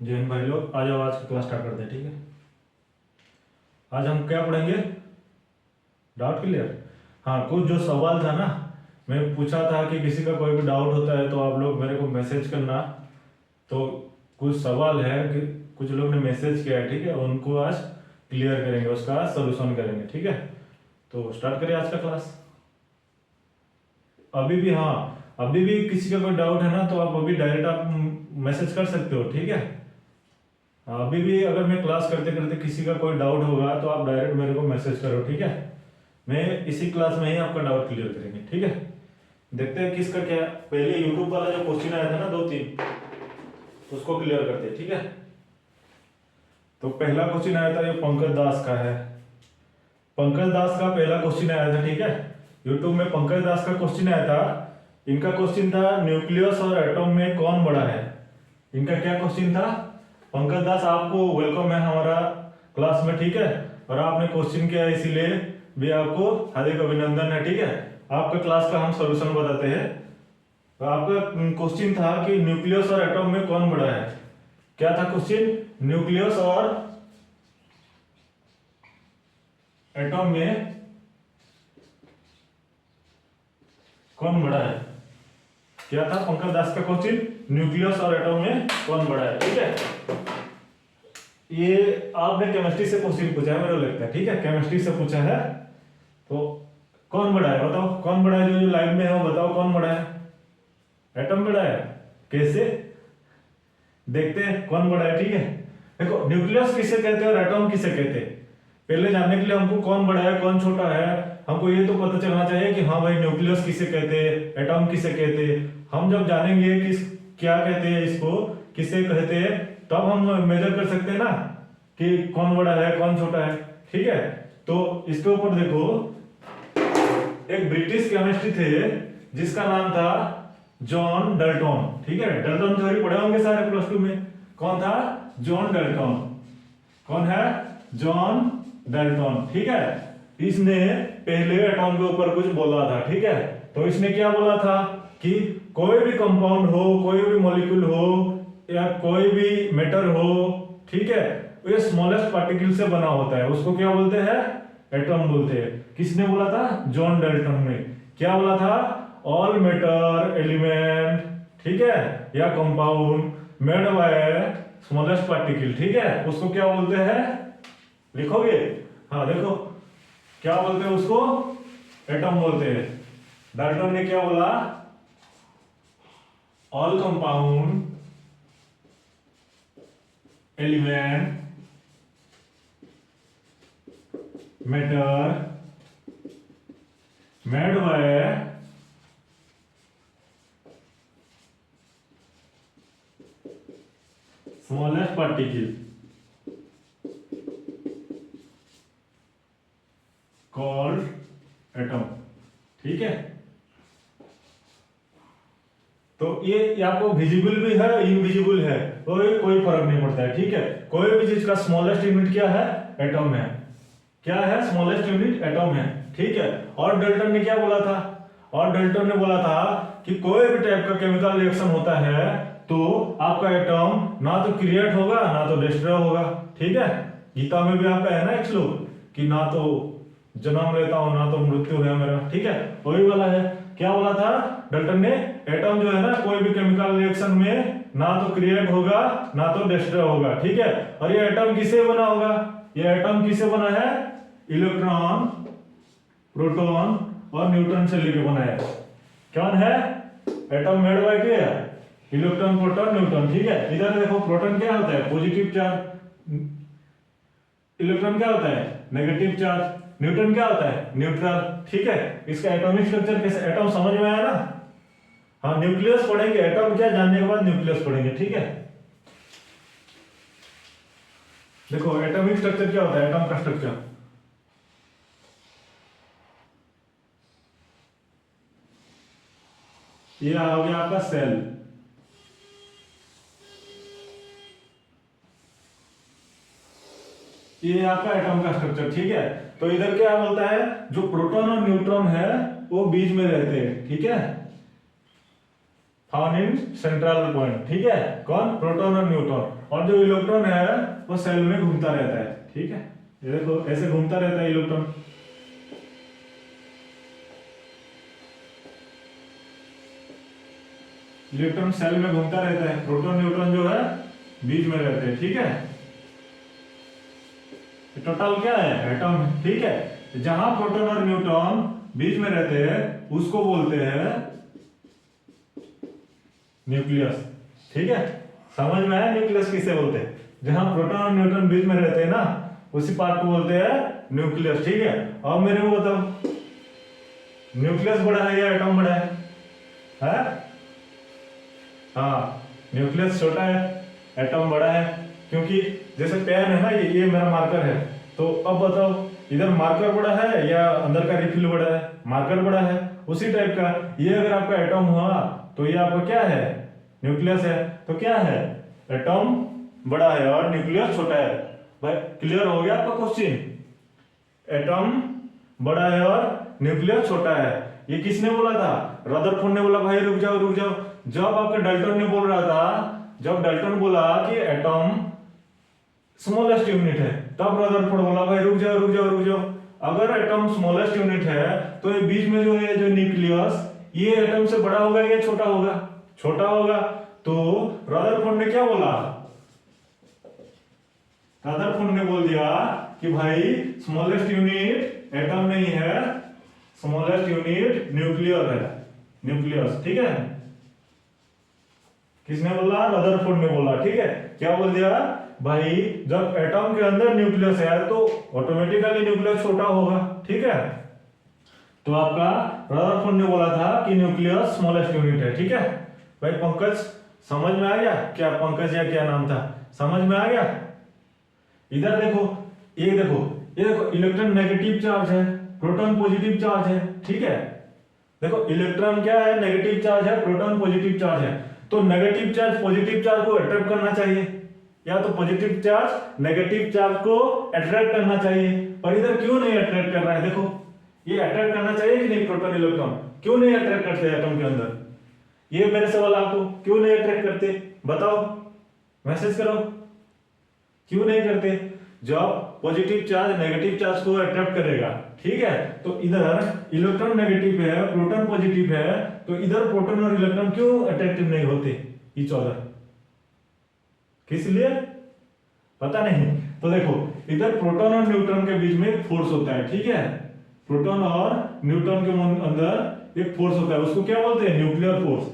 जैन भाई लोग आ जाओ, आज की क्लास स्टार्ट करते हैं। ठीक है, आज हम क्या पढ़ेंगे? Doubt clear. हाँ, कुछ जो सवाल था ना, मैं पूछा था कि किसी का कोई भी डाउट होता है तो आप लोग मेरे को मैसेज करना। तो कुछ सवाल है कि कुछ लोग ने मैसेज किया है, ठीक है, उनको आज क्लियर करेंगे, उसका सॉल्यूशन करेंगे। ठीक है, तो स्टार्ट करें आज का क्लास। अभी भी, हाँ, अभी भी किसी का कोई डाउट है ना तो आप अभी डायरेक्ट आप मैसेज कर सकते हो। ठीक है, अभी भी अगर मैं क्लास करते करते किसी का कोई डाउट होगा तो आप डायरेक्ट मेरे को मैसेज करो। ठीक है, मैं इसी क्लास में ही आपका डाउट क्लियर करेंगे। ठीक है, देखते हैं किसका क्या। पहले यूट्यूब वाला जो क्वेश्चन आया था ना, 2-3, उसको क्लियर करते हैं। ठीक है, तो पहला क्वेश्चन आया था, ये पंकज दास का है। पंकज दास का पहला क्वेश्चन आया था। ठीक है, यूट्यूब में पंकज दास का क्वेश्चन आया था। इनका क्वेश्चन था, न्यूक्लियस और एटॉम में कौन बड़ा है। इनका क्या क्वेश्चन था? पंकज दास, आपको वेलकम है हमारा क्लास में। ठीक है, और आपने क्वेश्चन किया इसीलिए भी आपको हार्दिक अभिनंदन है। ठीक है, आपका क्लास का हम सॉल्यूशन बताते हैं। तो आपका क्वेश्चन था कि न्यूक्लियस और एटॉम में कौन बड़ा है। क्या था क्वेश्चन? न्यूक्लियस और एटॉम में कौन बड़ा है। क्या था पंकज दास का क्वेश्चन? न्यूक्लियस और एटॉम में कौन बड़ा है। ठीक है, ये आपने केमिस्ट्री से क्वेश्चन पूछा है, मेरे को लगता है। ठीक है, केमिस्ट्री से पूछा है। तो कौन बड़ा है बताओ, कौन बड़ा है? जो लाइन में है वो बताओ, कौन बड़ा है? एटम बड़ा है। कैसे? देखते हैं कौन बड़ा है। ठीक है, देखो, न्यूक्लियस किसे कहते हैं और एटम किसे कहते हैं, पहले जानने के लिए हमको कौन बड़ा है कौन छोटा है, हमको ये तो पता चलना चाहिए कि हाँ भाई, न्यूक्लियस किसे कहते हैं, एटम किसे कहते हैं। हम जब जानेंगे कि क्या कहते हैं, इसको किसे कहते हैं, तब हम मेजर कर सकते हैं ना कि कौन बड़ा है कौन छोटा है। ठीक है, तो इसके ऊपर देखो, एक ब्रिटिश केमिस्ट्री थे जिसका नाम था जॉन डाल्टन। ठीक है, डाल्टन थ्योरी पढ़े होंगे सारे +2 में। कौन था? John Dalton. कौन है? John Dalton. ठीक है, इसने पहले एटॉम के ऊपर कुछ बोला था। ठीक है, तो इसने क्या बोला था कि कोई भी कंपाउंड हो, कोई भी मॉलिक्यूल हो, या कोई भी मैटर हो, ठीक है, ये स्मॉलेस्ट पार्टिकल से बना होता है, उसको क्या बोलते हैं? एटॉम बोलते हैं। किसने बोला था? जॉन डाल्टन ने। क्या बोला था? ऑल मैटर एलिमेंट, ठीक है, या compound made by smallest particle. ठीक है, उसको क्या बोलते हैं? लिखोगे? हाँ, देखो क्या बोलते हैं उसको? एटम बोलते हैं। डाल्टन ने क्या बोला? All compound element matter made by smallest particle called atom. ठीक है, तो ये आपको विजिबल भी है, इनविजिबल है, तो ये कोई फर्क नहीं पड़ता है। ठीक है, कोई भी चीज का स्मॉलेस्ट यूनिट क्या है? एटम है। क्या है? स्मॉलेस्ट यूनिट एटम है। ठीक है, और डाल्टन ने क्या बोला था? और डाल्टन ने बोला था कि कोई भी टाइप का केमिकल रिएक्शन होता है तो आपका एटम ना तो क्रिएट होगा ना तो डिस्ट्रॉय होगा। ठीक है, गीता में भी आपका है ना एक श्लोक कि ना तो जन्म लेता हूं ना तो मृत्यु है मेरा। ठीक है, वही वाला है। क्या बोला था डाल्टन ने? एटम जो है ना, कोई भी केमिकल रिएक्शन में ना तो क्रिएट होगा ना तो डिस्ट्रॉय होगा। ठीक है, और ये एटम किससे बना होगा? ये एटम किससे बना है? इलेक्ट्रॉन, प्रोटॉन और न्यूट्रॉन से लेके बना है। कौन है? एटम मेड बाय क्या? Electron, proton, neutron. ठीक है, इधर देखो, प्रोटॉन क्या होता है? Positive charge. इलेक्ट्रॉन क्या होता है? Negative charge. न्यूट्रॉन क्या होता है? न्यूट्रल। ठीक है, इसका एटॉमिक स्ट्रक्चर कैसे? एटम समझ में आया ना? हाँ, न्यूक्लियस पढ़ेंगे, एटम क्या जानने के बाद न्यूक्लियस पढ़ेंगे। ठीक है, देखो एटॉमिक स्ट्रक्चर क्या होता है? एटम का स्ट्रक्चर ये हो गया आपका सेल। ये आपका एटम का स्ट्रक्चर। ठीक है, तो इधर क्या बोलता है? जो प्रोटॉन और न्यूट्रॉन है वो बीच में रहते हैं। ठीक है, फाउंड इन सेंट्रल पॉइंट, ठीक है, कौन, प्रोटॉन और न्यूट्रॉन, और जो इलेक्ट्रॉन है वो सेल में घूमता रहता है, ठीक है, ये देखो ऐसे घूमता रहता है इलेक्ट्रॉन। इलेक्ट्रॉन सेल में घूमता रहता है, प्रोटॉन न्यूट्रॉन जो है बीच में रहते हैं, ठीक है। टोटल क्या है, एटम, ठीक है। जहां प्रोटॉन और न्यूट्रॉन बीच में रहते हैं उसको बोलते हैं न्यूक्लियस, ठीक है। समझ में आया न्यूक्लियस किसे बोलते हैं, जहां प्रोटॉन और न्यूट्रॉन बीच में रहते हैं ना उसी पार्ट को बोलते हैं न्यूक्लियस, ठीक है। अब मेरे को बताओ न्यूक्लियस बड़ा है या एटम बड़ा है? हाँ, न्यूक्लियस छोटा है, एटम बड़ा है, क्योंकि जैसे पेन है ना, ये मेरा मार्कर है, तो अब बताओ इधर मार्कर बड़ा है या अंदर का रिफिल बड़ा है? मार्कर बड़ा है। उसी टाइप का ये अगर आपका एटम हुआ तो ये आपका क्या है, न्यूक्लियस है। तो क्या है, एटम बड़ा है और न्यूक्लियस छोटा है। भाई क्लियर हो गया आपका क्वेश्चन, एटम बड़ा है और न्यूक्लियस छोटा है। ये किसने बोला था, रदरफोर्ड ने बोला। भाई रुक जाओ रुक जाओ, जब आपका डाल्टन ने बोल रहा था, जब डाल्टन बोला कि एटम स्मॉलेस्ट यूनिट है, तब रदरफोर्ड बोला भाई रुक जाओ रुक जाओ रुक जाओ, अगर एटम स्मॉलेस्ट यूनिट है तो ये बीच में जो है जो न्यूक्लियस, ये एटम से बड़ा होगा या छोटा होगा? छोटा होगा। तो रदरफोर्ड ने क्या बोला, रदरफोर्ड ने बोल दिया कि भाई स्मॉलेस्ट यूनिट एटम नहीं है, स्मॉलेस्ट यूनिट न्यूक्लियर है, न्यूक्लियस, ठीक है। किसने बोला, रदरफोर्ड ने बोला, ठीक है। क्या बोल दिया भाई, जब एटम के अंदर न्यूक्लियस है तो ऑटोमेटिकली न्यूक्लियस छोटा होगा, ठीक है। तो आपका रदरफोर्ड ने बोला था कि न्यूक्लियस स्मॉलेस्ट यूनिट है, ठीक है। भाई पंकज समझ में आ गया क्या, पंकज या क्या नाम था, समझ में आ गया? इधर देखो, ये देखो, ये देखो, इलेक्ट्रॉन नेगेटिव चार्ज है, प्रोटॉन पॉजिटिव चार्ज है, ठीक है। देखो इलेक्ट्रॉन क्या है, नेगेटिव चार्ज है, प्रोटॉन पॉजिटिव चार्ज है। तो नेगेटिव चार्ज पॉजिटिव चार्ज को अट्रैक्ट करना चाहिए, या तो पॉजिटिव चार्ज नेगेटिव चार्ज को अट्रैक्ट करना चाहिए, पर इधर क्यों नहीं अट्रैक्ट कर रहा है? देखो ये अट्रैक्ट करना चाहिए कि नहीं, प्रोटॉन इलेक्ट्रॉन क्यों नहीं अट्रैक्ट करते एटम के अंदर? ये मेरे सवाल आपको, क्यों नहीं अट्रैक्ट करते बताओ, मैसेज करो, क्यों नहीं करते? जब पॉजिटिव चार्ज नेगेटिव चार्ज को अट्रैक्ट करेगा, ठीक है, तो इधर इलेक्ट्रॉन नेगेटिव है, प्रोटॉन पॉजिटिव है, तो इधर प्रोटॉन और इलेक्ट्रॉन क्यों अट्रैक्टिव नहीं होते ईच अदर? किस लिए पता नहीं। तो देखो इधर प्रोटॉन और न्यूट्रॉन के बीच में एक फोर्स होता है, ठीक है। प्रोटॉन और न्यूट्रॉन के अंदर एक फोर्स होता है, उसको क्या बोलते हैं, न्यूक्लियर फोर्स।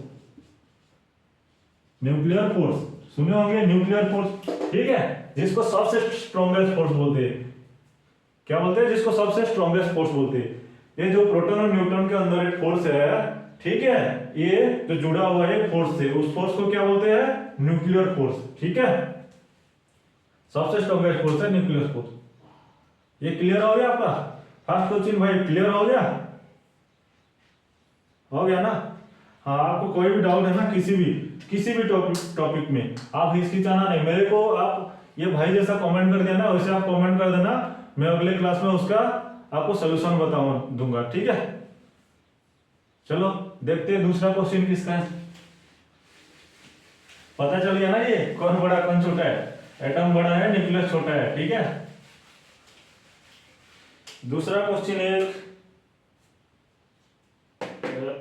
न्यूक्लियर फोर्स सुने होंगे, न्यूक्लियर फोर्स, ठीक है, जिसको सबसे स्ट्रॉन्गेस्ट फोर्स बोलते हैं। क्या बोलते हैं, जिसको सबसे स्ट्रॉन्गेस्ट फोर्स बोलते हैं। ये जो प्रोटॉन और न्यूट्रॉन के अंदर एक फोर्स है, ठीक है, ये जो जुड़ा हुआ है फोर्स से, उस फोर्स को क्या बोलते हैं, न्यूक्लियर फोर्स, ठीक है। सबसे स्ट्रॉन्गेस्ट फोर्स है न्यूक्लियर फोर्स। ये क्लियर हो गया आपका फर्स्ट क्वेश्चन? भाई क्लियर हो गया, हो गया ना? हाँ, आपको कोई भी डाउट है ना किसी भी टॉपिक में, आप हिचकिचाना नहीं, मेरे को आप ये भाई जैसा कमेंट कर देना, वैसे आप कमेंट कर देना, मैं अगले क्लास में उसका आपको सोल्यूशन दूंगा, ठीक है। चलो देखते हैं दूसरा क्वेश्चन किसका है। पता चल गया ना ये कौन बड़ा कौन छोटा है, एटम बड़ा है, न्यूक्लियस छोटा है, ठीक है। दूसरा क्वेश्चन एक,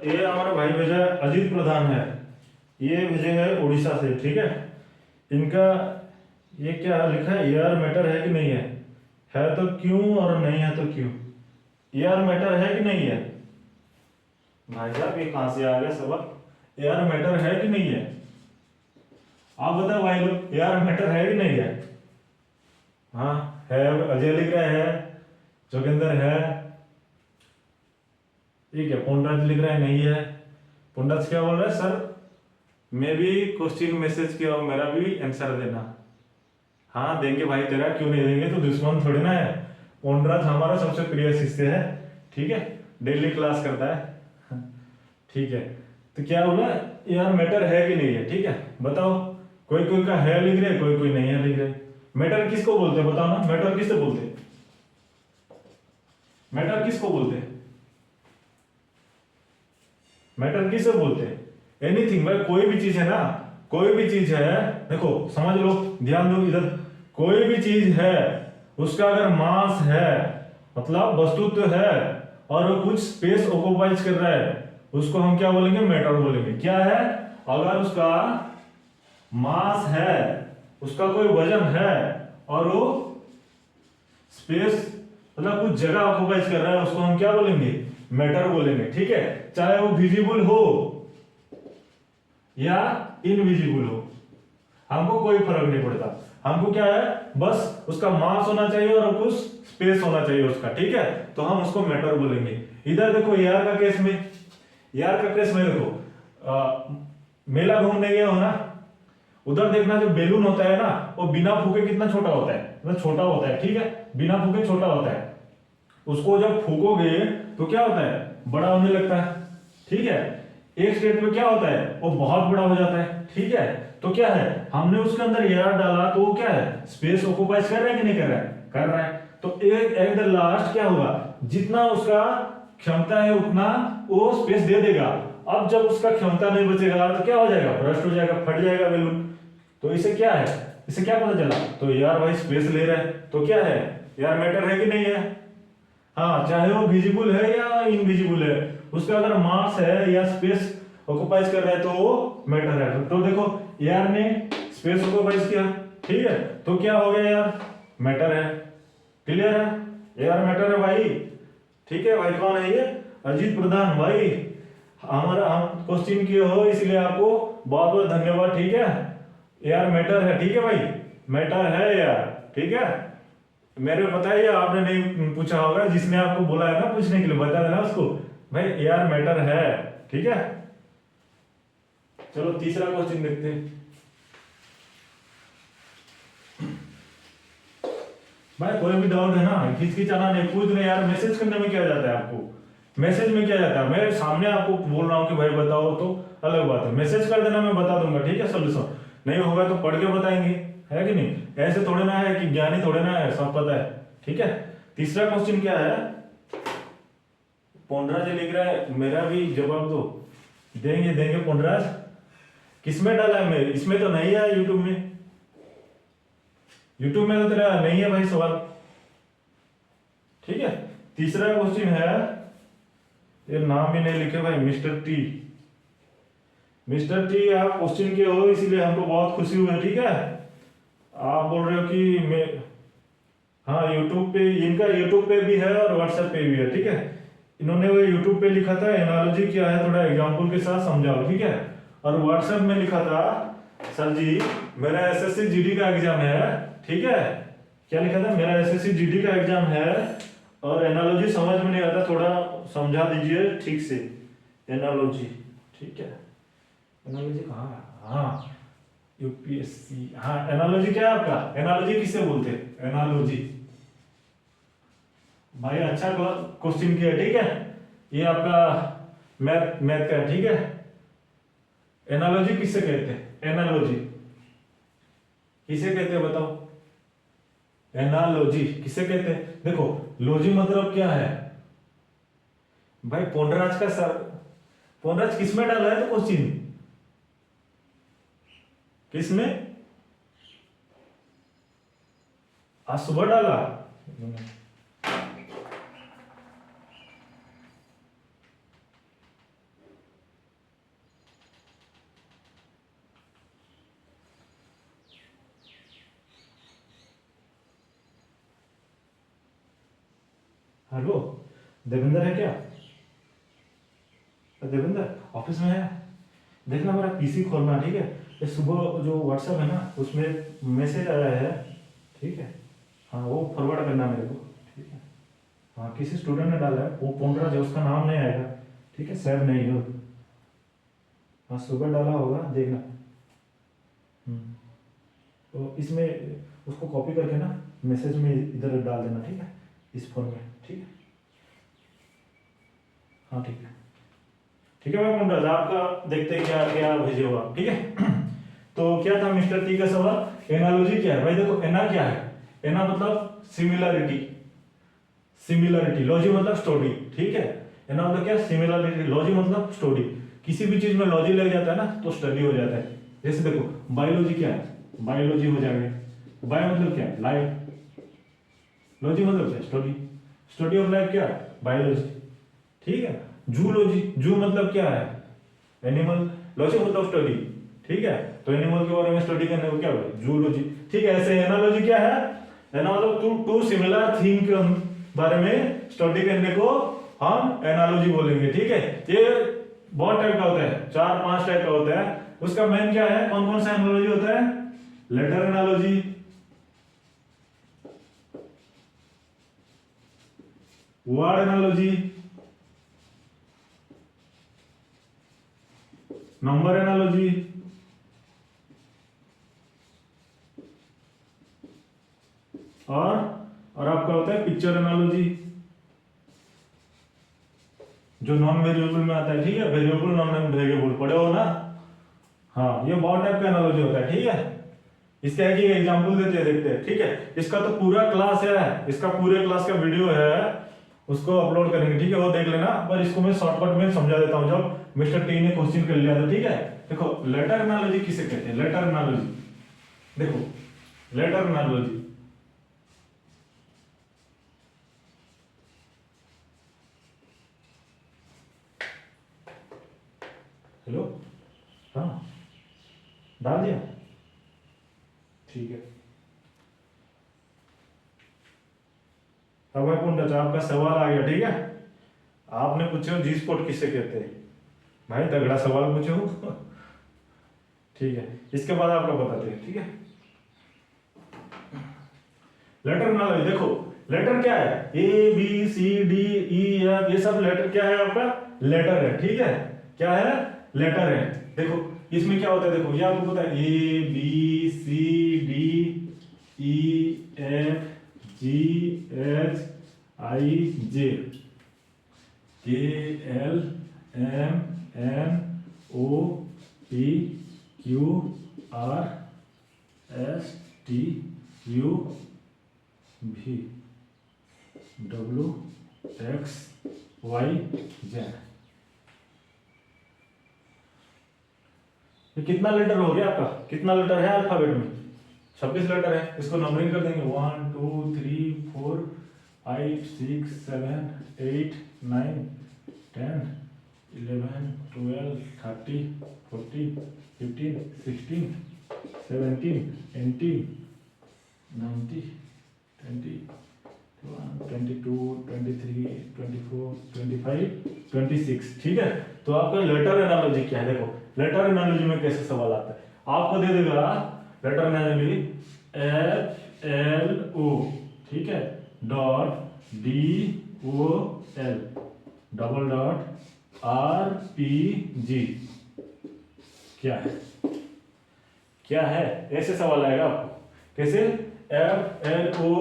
ये हमारा भाई भेजा है, अजीत प्रधान है, ये भेजे है उड़ीसा से, ठीक है। इनका ये क्या लिखा है, एयर मैटर है कि नहीं है तो क्यों और नहीं है तो क्यों? एयर मैटर है कि नहीं है? भाई साहब ये कहां से आ गया सवाल, एयर मैटर है कि नहीं है? आप बताओ भाई लोग, एयर मैटर है कि नहीं है? हाँ है, अजय लिख रहे हैं, जोगिंदर है, ठीक है, पुंडराज लिख रहा है नहीं है। पुंडराज क्या बोल रहा है, सर मैं भी क्वेश्चन मैसेज किया और मेरा भी आंसर देना। हाँ देंगे भाई, तेरा क्यों नहीं देंगे, तो दुश्मन थोड़ी ना है। पुंडराज हमारा सबसे प्रिय शिष्य है, ठीक है, डेली क्लास करता है, ठीक है। तो क्या बोला, यार मैटर है कि नहीं है, ठीक है, बताओ। कोई कोई का है लिख रहे, कोई कोई नहीं है लिख रहे। मैटर किसको बोलते हैं बताओ ना, मैटर किससे बोलते हैं, मैटर किसको बोलते हैं, मैटर किसे बोलते हैं? एनीथिंग भाई, कोई भी चीज है ना, कोई भी चीज है, देखो समझ लो, ध्यान दो इधर, कोई भी चीज है उसका अगर मास है, मतलब वस्तुत्व है, और वो कुछ स्पेस ऑक्युपाइज कर रहा है, उसको हम क्या बोलेंगे, मैटर बोलेंगे। क्या है, अगर उसका मास है, उसका कोई वजन है, और वो स्पेस मतलब कुछ जगह ऑक्युपाइज कर रहा है, उसको हम क्या बोलेंगे, मैटर बोलेंगे। ठीक है, चाहे वो विजिबल हो या इनविजिबल हो, हमको कोई फर्क नहीं पड़ता। हमको क्या है, बस उसका मास होना चाहिए और कुछ स्पेस होना चाहिए उसका। ठीक है, तो हम उसको मैटर बोलेंगे। इधर देखो एयर का केस में, एयर का केस में देखो, मेला घूमने गए हो ना, उधर देखना जो बैलून होता है ना, वो बिना फूके कितना छोटा होता है, मतलब छोटा होता है। ठीक है, बिना फूके छोटा होता है, उसको जब फूकोगे तो क्या होता है, बड़ा होने लगता है। ठीक है, एक स्टेट में क्या होता है, वो बहुत बड़ा हो जाता है। ठीक है, तो क्या है, हमने उसके अंदर एयर डाला तो वो क्या है, स्पेस ऑक्युपाइज कर रहा है कि नहीं कर रहा है, कर रहा है। तो एक एट द लास्ट क्या होगा, जितना उसका क्षमता है उतना वो स्पेस दे देगा। अब जब उसका क्षमता नहीं बचेगा तो क्या हो जाएगा, ब्रस्ट हो जाएगा, फट जाएगा बैलून। तो इसे क्या है, इसे क्या पता चला, तो यार भाई स्पेस ले रहा है, तो क्या है, यार मैटर है कि नहीं है। हाँ, चाहे वो विजिबल है या इनविजिबल है, उसका अगर मास है या स्पेस ऑक्युपाइज कर रहा है तो वो मैटर है। तो देखो एयर ने स्पेस ऑक्युपाइज किया, ठीक है, तो क्या हो गया यार, मैटर है। क्लियर है, एयर मैटर है भाई। ठीक है भाई, कौन है ये, अजीत प्रधान भाई, हमारा हम क्वेश्चन किए हो इसलिए आपको बहुत बहुत धन्यवाद। ठीक है, एयर मैटर है। ठीक है भाई, मैटर है यार। ठीक है, मेरे को पता है ये आपने नहीं पूछा होगा, जिसने आपको बोला है ना पूछने के लिए, बता देना उसको भाई एयर मैटर है। ठीक है, चलो तीसरा क्वेश्चन देखते हैं। भाई कोई भी डाउट है ना, हिचकिचाना नहीं, पूछ नहीं यार, मैसेज करने में क्या जाता है आपको, मैसेज में क्या जाता है, मैं सामने आपको बोल रहा हूँ कि भाई बताओ तो अलग बात है, मैसेज कर देना, मैं बता दूंगा। ठीक है, सोल्यूशन नहीं होगा तो पढ़ के बताएंगे, है कि नहीं, ऐसे थोड़े ना है कि ज्ञानी थोड़े ना है, सब पता है। ठीक है, तीसरा क्वेश्चन क्या है, पोंडराज लिख रहा है, मेरा भी जवाब दो, देंगे देंगे पोंडराज। किसमें डाला है, मैं इसमें तो नहीं है, यूट्यूब में, यूट्यूब में तो तेरा नहीं है भाई सवाल। ठीक है, तीसरा क्वेश्चन है, ये नाम भी नहीं लिखे भाई, मिस्टर टी, मिस्टर टी आप क्वेश्चन के हो इसीलिए हमको बहुत खुशी हुई है। ठीक है, आप बोल रहे हो कि मैं, हाँ यूट्यूब पे, इनका यूट्यूब पे भी है और व्हाट्सएप पे भी है। ठीक है, इन्होंने वो यूट्यूब पे लिखा था एनालॉजी क्या है, थोड़ा एग्जांपल के साथ समझाओ। ठीक है, और व्हाट्सएप में लिखा था, सर जी मेरा एसएससी जीडी का एग्जाम है। ठीक है, क्या लिखा था, मेरा एसएससी जीडी का एग्जाम है और एनालॉजी समझ में नहीं आता, थोड़ा समझा दीजिए ठीक से, एनालॉजी। ठीक है, एनालॉजी कहाँ है, हाँ यूपीएससी, हाँ एनालॉजी क्या है आपका, एनालॉजी किससे बोलते हैं, एनालॉजी भाई अच्छा क्वेश्चन किया। ठीक है, ये आपका मैथ मैथ का है। ठीक है, एनालॉजी किससे कहते हैं, एनालॉजी किसे कहते हैं बताओ, एनालॉजी किसे कहते हैं, देखो लॉजी मतलब क्या है भाई, पोंडराज का सर, पोंडराज किसमें डाला है तो क्वेश्चन, किसमें, आज सुबह डाला, हेलो देवेंद्र है क्या, देवेंद्र ऑफिस में है, देखना मेरा पीसी खोलना। ठीक है, ये सुबह जो व्हाट्सएप है ना उसमें मैसेज आया है। ठीक है, हाँ वो फॉरवर्ड करना मेरे को। ठीक है, हाँ किसी स्टूडेंट ने डाला है, वो पोंडराज है, उसका नाम नहीं आएगा। ठीक है, सेव नहीं हो, हाँ सुबह डाला होगा देखना। तो इसमें उसको कॉपी करके ना मैसेज में इधर डाल देना। ठीक है, इस फोन में। ठीक है, हाँ ठीक है, ठीक है भाई पोंडराज, आपका देखते हैं क्या क्या भेजे हो आप। ठीक है तो क्या था मिस्टर टी का सवाल, एनालॉजी क्या है भाई, देखो एना क्या है, एना मतलब सिमिलरिटी, सिमिलरिटी, लॉजी मतलब स्टोरी। ठीक है, एना मतलब क्या, सिमिलरिटी, लॉजी मतलब स्टोरी। किसी भी चीज में लॉजिक लग जाता है ना तो स्टडी हो जाता है। जैसे देखो बायोलॉजी क्या है, बायोलॉजी हो जाएगा। बायो मतलब क्या है, लाइफ। लॉजी मतलब क्या, स्टडी। स्टडी ऑफ लाइफ क्या है, बायोलॉजी। ठीक है। जूलॉजी, जू मतलब क्या है, एनिमल। लॉजी मतलब स्टडी। ठीक है। तो एनिमल के बारे में स्टडी करने को क्या बोले, जूलॉजी। ठीक है। ऐसे एनालॉजी क्या है, एना मतलब टू सिमिलर थिंग के बारे में स्टडी करने को हम एनालॉजी बोलेंगे। ठीक है। ये बहुत टाइप का होता है, 4-5 टाइप का होता है। उसका मेन क्या है, कौन कौन सा एनालॉजी होता है, letter analogy, word analogy, number analogy, और आपका होता है पिक्चर एनालॉजी, जो नॉन वेरिएबल में आता है। ठीक है। वेरिएबल नॉन वेरिएबल पढ़े हो ना। हाँ, ये बहुत टाइप का एनालॉजी होता है। ठीक है। इसका है कि एग्जांपल देते हैं, देखते हैं। ठीक है। इसका तो पूरा क्लास है, इसका पूरे क्लास का वीडियो है, उसको अपलोड करेंगे। ठीक है, वो देख लेना। पर इसको मैं शॉर्टकट में समझा देता हूँ, जब मिस्टर टी ने क्वेश्चन कर लिया था। ठीक है। देखो लेटर एनालॉजी किसे कहते हैं, लेटर एनालॉजी। देखो लेटर एनालॉजी, हेलो, हाँ डाल दिया, ठीक है। अब मैं पूछता, आपका सवाल आ गया। ठीक है। आपने पूछे हो जी स्पॉट किसे कहते हैं, भाई तगड़ा सवाल पूछे हो। ठीक है। इसके बाद आपका बताते हैं। ठीक है। लेटर एनालॉजी, देखो लेटर क्या है, A B C D E F, ये सब लेटर क्या है, आपका लेटर है। ठीक है। क्या है, लेटर है। देखो इसमें क्या होता है, देखो ये आपको पता है, A B C D E F G H I J K L M N O P Q R S T U V W X Y Z. ये कितना लेटर हो गया आपका, कितना लेटर है अल्फाबेट में, 26 लेटर है। इसको नंबरिंग कर देंगे 1 2 3 4 5 6 7 8 9 10 11 12 13 14 15 16 17 18 19 20 22 23 24 25 26। ठीक है। तो आपका लेटर एनालॉजी क्या है, देखो लेटर एनालॉजी में कैसे सवाल आता है, आपको दे देगा letter analogy F L O, ठीक है, dot D O L double dot R P G, क्या है, क्या है, ऐसे सवाल आएगा आपको। कैसे, F L O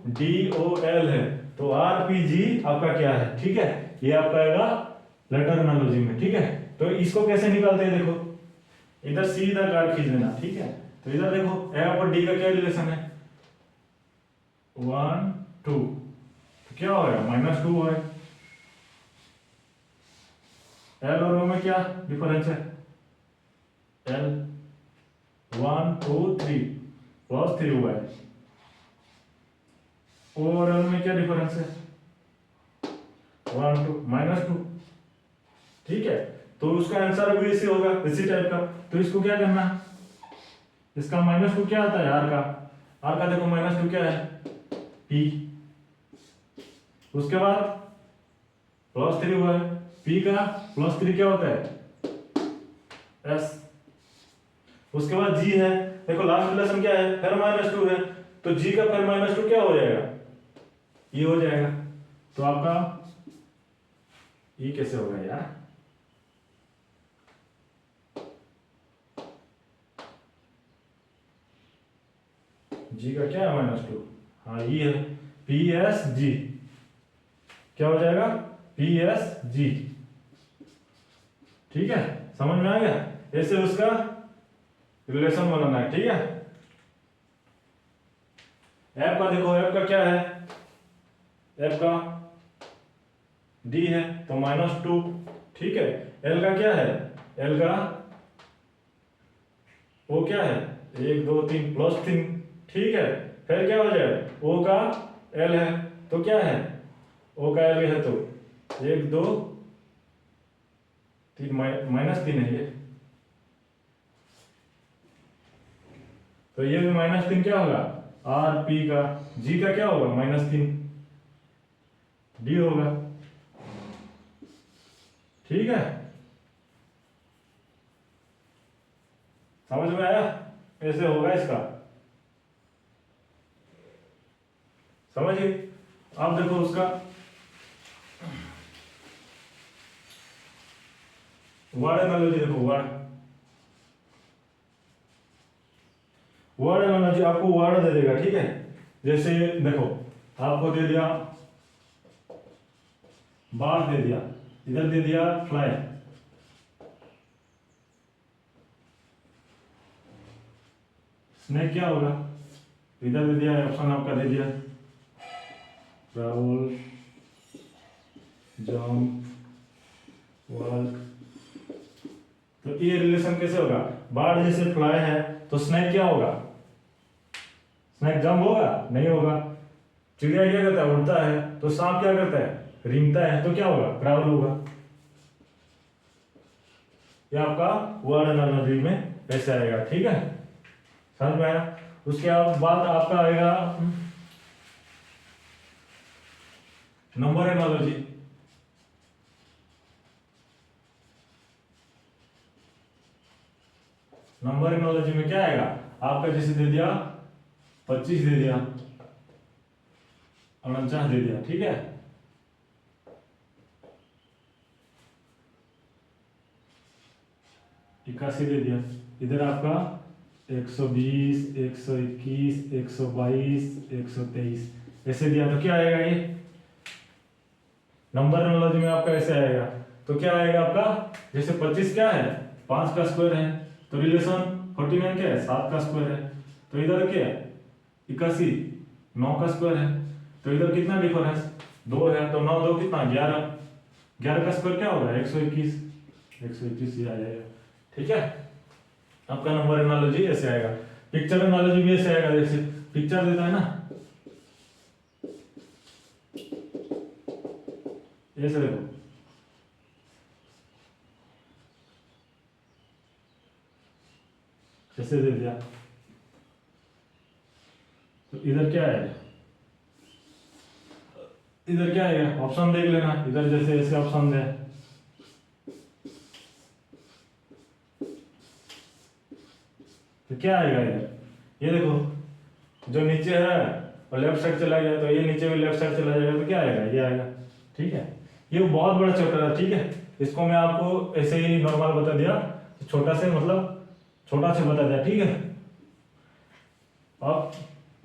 D O L है तो आर पी जी आपका क्या है। ठीक है। ये आपका आएगा लेटर एनालॉजी में। ठीक है। तो इसको कैसे निकालते हैं, देखो इधर सीधा कार्ड खींच लेना। ठीक है। तो इधर देखो एफ और डी का क्या रिलेशन है, 1 2, तो क्या होगा -2 है। एल और ओ में क्या डिफरेंस है, एल 1 2 3 +3 हुआ है। ओ और एल में क्या डिफरेंस है, 1 2 -2। ठीक है। तो उसका आंसर भी इसी होगा, इसी टाइप का। तो इसको क्या करना, इसका -2 क्या आता है, आर का, आर का देखो -2 क्या है, पी। उसके बाद +3 हुआ है, पी का +3 क्या होता है, एस। उसके बाद जी है, देखो लास्ट रिलेशन क्या है, फिर -2 है, तो जी का फिर -2 क्या हो जाएगा, ये हो जाएगा। तो आपका ये कैसे होगा यार, जी का क्या है -2, हाँ ये है पी एस जी, क्या हो जाएगा पी एस जी। ठीक है, समझ में आ गया, ऐसे उसका रिलेशन बनाना है। ठीक है। एफ का देखो, एफ का क्या है, एफ का डी है तो -2। ठीक है। एल का क्या है, एल का ओ क्या है, 1 2 3 +3, ठीक है। फिर क्या हो जाए, ओ का एल है तो क्या है, ओ का एल है तो 1 2 3 -3 है ये, तो ये भी -3 क्या होगा, आर पी का, जी का क्या होगा -3 डी होगा, ठीक है। समझ में आया, ऐसे होगा इसका, समझिए। अब देखो उसका वर्ड एनालॉजी, देखो वर्ड एनालॉजी आपको वर्ड दे देगा, ठीक है। जैसे देखो आपको दे दिया बार, दे दिया इधर, दे दिया फ्लाई, स्नेक क्या होगा, इधर दे दिया ऑप्शन आपका दे दिया ट्रैवल, जंप, वर्क, तो ये रिलेशन कैसे होगा, बार जैसे फ्लाई है तो स्नेक क्या होगा, स्नेक जंप होगा, नहीं होगा। चिड़िया क्या करता है, उड़ता है, तो सांप क्या करता है, रेंगता है, तो क्या होगा, ट्रैवल होगा। ये आपका वर्ड एनालॉजी में ऐसे आएगा, ठीक है, समझ में आया। उसके बाद आपका आएगा नंबर एनालॉजी। नंबर एनालॉजी में क्या आएगा, आपका जैसे दे दिया 25 दे दिया, 49 दे दिया, ठीक है। 81 दे दिया, इधर आपका 120, 121, 122, 123 ऐसे दिया, तो क्या आएगा ये नंबर एनालॉजी में आपका ऐसे आएगा। तो क्या आएगा आपका, जैसे 25 क्या है, 5 का स्क्वायर है, तो रिलेशन 49 क्या है, 7 का स्क्वायर है, तो इधर क्या है 81 9 का स्क्वायर है, तो इधर कितना डिफरेंस 2 है, तो 9 2 कितना 11, 11 का स्क्वायर क्या होगा 121, 121 ये आ जाएगा, ठीक है। आपका नंबर एनालॉजी ऐसे आएगा। पिक्चर एनालॉजी भी ऐसे आएगा, जैसे पिक्चर देता है ना, ऐसे देखो ऐसे दे दिया, तो इधर क्या है, इधर क्या आएगा, ऑप्शन देख लेना, इधर जैसे ऐसे ऑप्शन दे, तो क्या आएगा इधर, ये देखो जो नीचे है और लेफ्ट साइड चला गया, तो ये नीचे भी लेफ्ट साइड चला जाएगा, तो क्या आएगा, ये आएगा, ठीक है। ये बहुत बड़ा चैप्टर है, ठीक है, इसको मैं आपको ऐसे ही नॉर्मल बता दिया, छोटा से मतलब छोटा से बता दिया, ठीक है। अब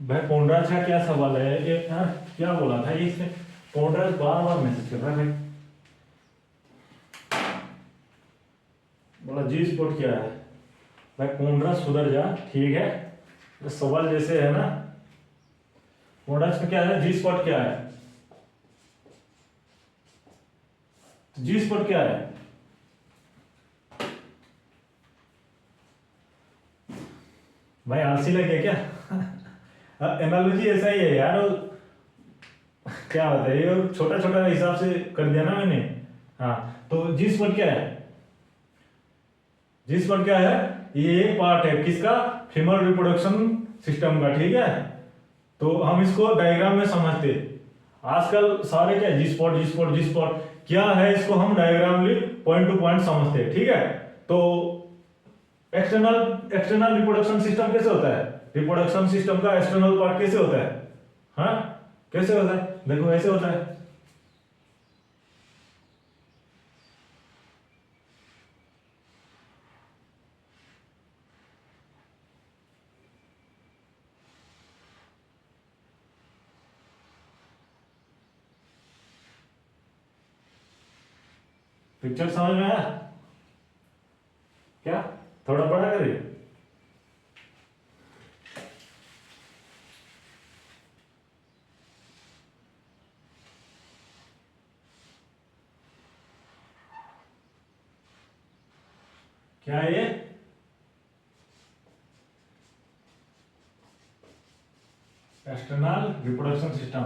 भाई पोंडराज का क्या सवाल है, एक यार क्या बोला था ये, इसने पोंडराज बार बार मैसेज कर रहा है भाई, बोला जी स्पॉट क्या है, भाई पोंडराज सुधर जा, ठीक है। तो सवाल जैसे है ना, पोंडराज में क्या है, जी स्पॉट क्या है, जी स्पॉट क्या है, भाई आलसी लगे क्या एनालॉजी ऐसा ही है यार, क्या होता है ये छोटा छोटा हिसाब से कर दिया ना मैंने। हाँ, तो जी स्पॉट क्या है, जी स्पॉट क्या है, ये एक पार्ट है किसका, फीमेल रिप्रोडक्शन सिस्टम का, ठीक है। तो हम इसको डायग्राम में समझते, आजकल सारे क्या जी स्पॉट जी स्पॉट जी स्पॉट क्या है, इसको हम डायग्रामली पॉइंट टू पॉइंट समझते, ठीक है। तो एक्सटर्नल एक्सटर्नल रिप्रोडक्शन सिस्टम कैसे होता है, रिप्रोडक्शन सिस्टम का एक्सटर्नल पार्ट कैसे होता है, हाँ कैसे होता है, देखो ऐसे होता है, पिक्चर समझ में आया क्या, थोड़ा बड़ा करिए। क्या है ये? External reproduction system.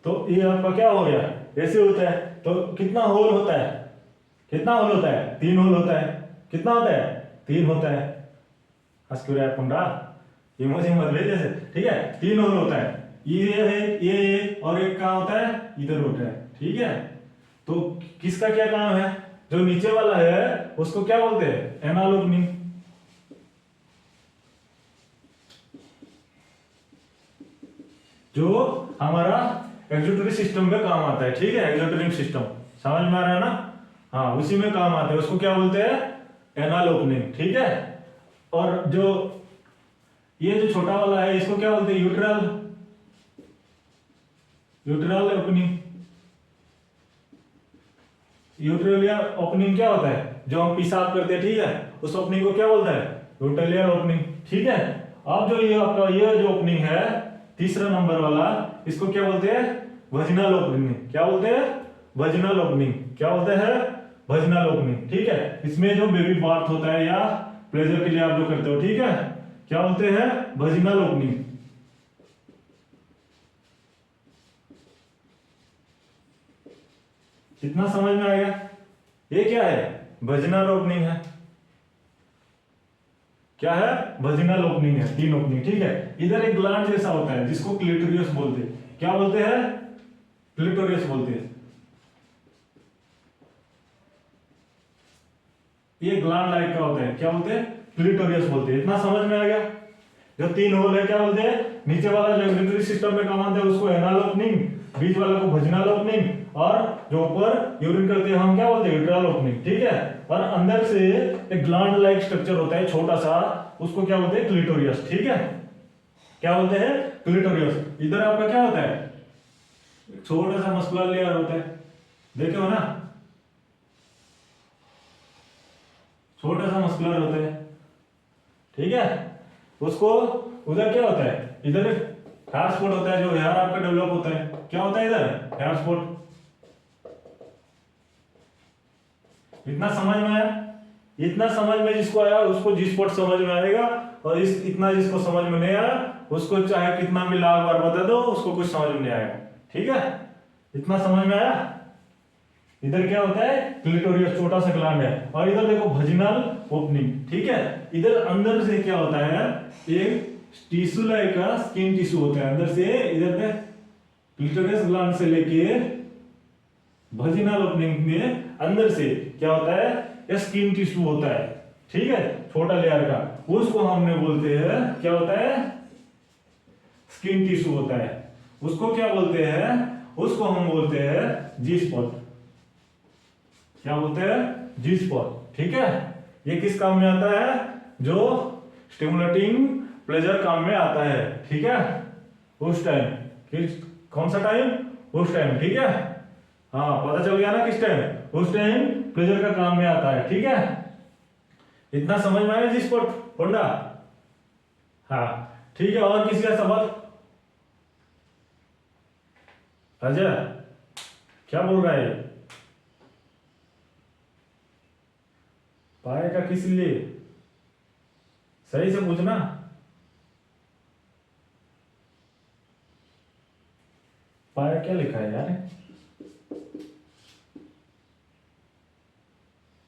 तो ये आपका क्या हो गया, ऐसे होता है। तो कितना होल होता है, कितना होल होता है? 3 होल होता है। कितना होता है? 3 होता है। अस्कुरा पुंडा इमोजी मत भेज जैसे, ठीक है। 3 होल होता है, ये है, ये एक और एक कहाँ होता है? इधर होता है, ठीक है। तो किसका क्या काम है? जो नीचे वाला है उसको क्या बोलते हैं? Anal opening. जो हमारा एक्सक्यूटरी सिस्टम में काम आता है, ठीक है। एक्सक्यूटरी सिस्टम समझ में आ रहा है ना? हाँ, उसी में काम आता है, उसको क्या बोलते हैं? एनाल ओपनिंग, ठीक है। और जो ये जो छोटा वाला है इसको क्या बोलते हैं? यूट्रल, यूट्रल ओपनिंग। यूट्रलियर ओपनिंग क्या होता है? जो हम पेशाब करते हैं, ठीक है, उस ओपनिंग को क्या बोलता है? यूट्रलियर ओपनिंग, ठीक है। अब जो ये आपका ये जो ओपनिंग है तीसरा नंबर वाला, इसको क्या बोलते हैं? वजिनल ओपनिंग। क्या बोलते हैं? वजिनल ओपनिंग। क्या बोलते हैं? वजिनल ओपनिंग, ठीक है। इसमें जो बेबी बार्थ होता है या प्लेजर के लिए आप जो करते हो, ठीक है, क्या बोलते हैं? वजिनल ओपनिंग। कितना समझ में आएगा? ये क्या है? वजिनल ओपनिंग है। क्या है? वजिनल ओपनिंग है, 3 ओपनिंग, ठीक है। इधर एक ग्लैंड जैसा होता है जिसको क्लिटोरियस बोलते हैं। क्या बोलते हैं? क्लिटोरियस बोलते हैं। ये ग्लैंड लाइक का होता है, क्या बोलते हैं? क्लिटोरियस बोलते हैं। इतना समझ में आ गया? जो 3 होल है क्या बोलते हैं? नीचे वाला जो यूरिनरी सिस्टम में काम आता है उसको एनाल ओपनिंग, बीच वाला को वजिनल ओपनिंग, और जो ऊपर यूरिन करते हैं हम क्या बोलते हैं? यूट्रल ओपनिंग, ठीक है। और अंदर से एक ग्लैंड लाइक स्ट्रक्चर होता है छोटा सा, उसको क्या बोलते हैं? क्लिटोरियस, ठीक है। क्या बोलते हैं? क्लिटोरियस। इधर आपका क्या होता है? छोटा सा मस्कुलर लेयर होता है, देखे हो ना? छोटा सा मस्कुलर होता है, ठीक है। उसको उधर क्या होता है? इधर हेयर स्पॉट होता है, जो हेयर आपका डेवलप होता है। क्या होता है इधर? Hair spot. इतना समझ में आया? इतना समझ में जिसको आया उसको जी स्पॉट समझ में आएगा, और इस इतना जिसको समझ में नहीं आया उसको चाहे कितना भी लाख बार बता दो उसको कुछ समझ में नहीं आएगा, ठीक है। इतना समझ में आया? इधर क्या होता है? क्लिटोरियस छोटा सा ग्लैंड है, और इधर देखो वजिनल ओपनिंग, ठीक है। इधर अंदर से क्या होता है? एक टिश्यू लाइक का स्किन टिश्यू होता है अंदर से। इधर पे क्लिटोरियस ग्लैंड से लेके वजिनल ओपनिंग में अंदर से क्या होता है? ये स्किन टिश्यू होता है, ठीक है, छोटा लेयर का। उसको हमने बोलते हैं, क्या होता है? स्किन टिश्यू होता है। उसको क्या बोलते हैं? उसको हम बोलते हैं जी स्पॉट। क्या बोलते हैं? जी स्पॉट, ठीक है। ये किस काम में आता है? जो स्टिमुलेटिंग प्लेजर काम में आता है, ठीक है। उस टाइम, किस कौन सा टाइम? उस टाइम, ठीक है। हाँ, पता चल गया ना किस टाइम? उस टाइम प्लेजर का काम में आता है, ठीक है। इतना समझ में आया जी स्पॉट पोंडा? हाँ, ठीक है। और किसी का सवाल? अजय क्या बोल रहा है? पाएगा किस लिए? सही से पूछना। पाया क्या लिखा है यार?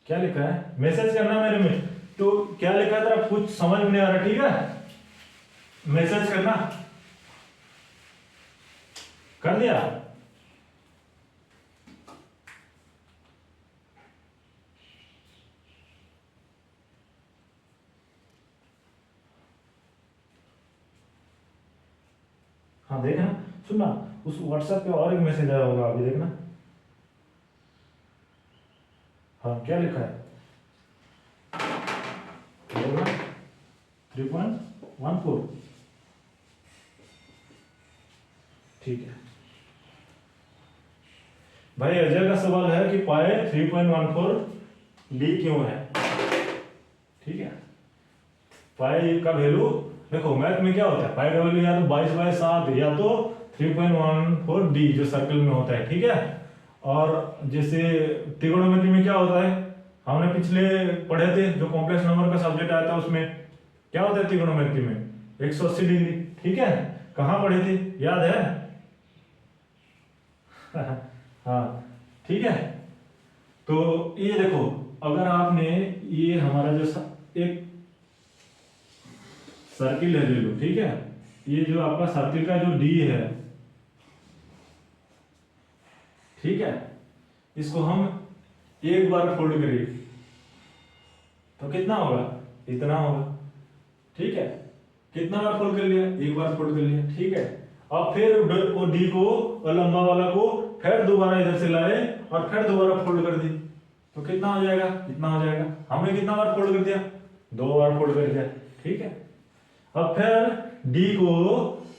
क्या लिखा है? मैसेज करना मेरे में। तो क्या लिखा है तेरा? कुछ समझ में नहीं आ रहा, ठीक है। मैसेज करना। कर दिया? हाँ देखना, सुनना, उस व्हाट्सएप पे और एक मैसेज आया होगा अभी, देखना। हाँ, क्या लिखा है? 3.14, ठीक है भाई। अजय का सवाल है कि पाए 3.14 डी क्यों है, ठीक है। पाई का वैल्यू देखो, मैथ में क्या होता है? पाई का वैल्यू या तो 22/7 या तो 3.14 डी जो सर्कल में होता है, ठीक है। और जैसे त्रिकोणमिति में क्या होता है, हमने पिछले पढ़े थे जो कॉम्प्लेक्स नंबर का सब्जेक्ट आया था, उसमें क्या होता है त्रिकोणमिति में 180 डिग्री। ठीक है, कहाँ पढ़े थे, याद है? हाँ ठीक है। तो ये देखो, अगर आपने ये हमारा जो एक सर्किल है जो, ठीक है, ये जो आपका सर्किल का जो डी है, ठीक है, इसको हम एक बार फोल्ड करें तो कितना होगा, इतना होगा। ठीक है, कितना बार फोल्ड कर लिया, एक बार फोल्ड कर लिया। ठीक है, अब फिर वो डी को लंबा वाला को फिर दोबारा इधर से लाए और फिर दोबारा फोल्ड कर दी तो कितना हो जाएगा, इतना हो जाएगा। हमने कितना बार फोल्ड कर दिया, 2 बार फोल्ड कर दिया। ठीक है, अब फिर डी को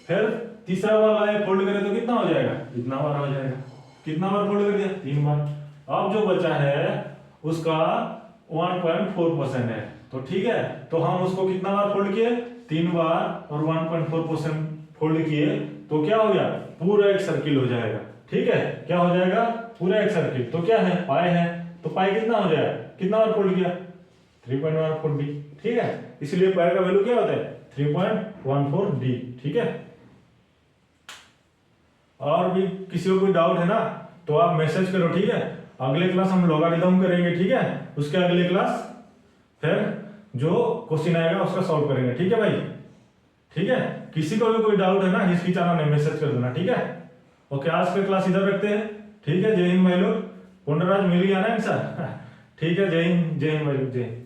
फिर तीसरा बार लाए फोल्ड करें तो कितना हो जाएगा, इतना बार हो जाएगा। कितना बार फोल्ड कर दिया, 3 बार। अब जो बचा है उसका 1.4% है, तो ठीक है, तो हम उसको कितना बार फोल्ड किए, 3 बार और 1.4% फोल्ड किए तो क्या हो गया, पूरा एक सर्किल हो जाएगा। ठीक है, क्या हो जाएगा, पूरा एक सर्किल। तो क्या है, पाई है, तो पाई कितना हो जाएगा, कितना बार फोल्ड किया, 3.14 डी। ठीक है, इसलिए पाई का वैल्यू क्या होता है, 3.14 डी। ठीक है, और भी किसी को कोई डाउट है ना तो आप मैसेज करो। ठीक है, अगले क्लास हम लॉगरिथम करेंगे। ठीक है, उसके अगले क्लास फिर जो क्वेश्चन आएगा उसका सॉल्व करेंगे। ठीक है भाई, ठीक है, किसी को भी कोई डाउट है ना हिचकिचाना नहीं, मैसेज कर देना। ठीक है, ओके, आज का क्लास इधर रखते हैं। ठीक है, जय हिंद भाई लोग। पुंडराज मिल गया ना आंसर। ठीक है, जय हिंद, जय हिंद भाई लोग, जय हिंद।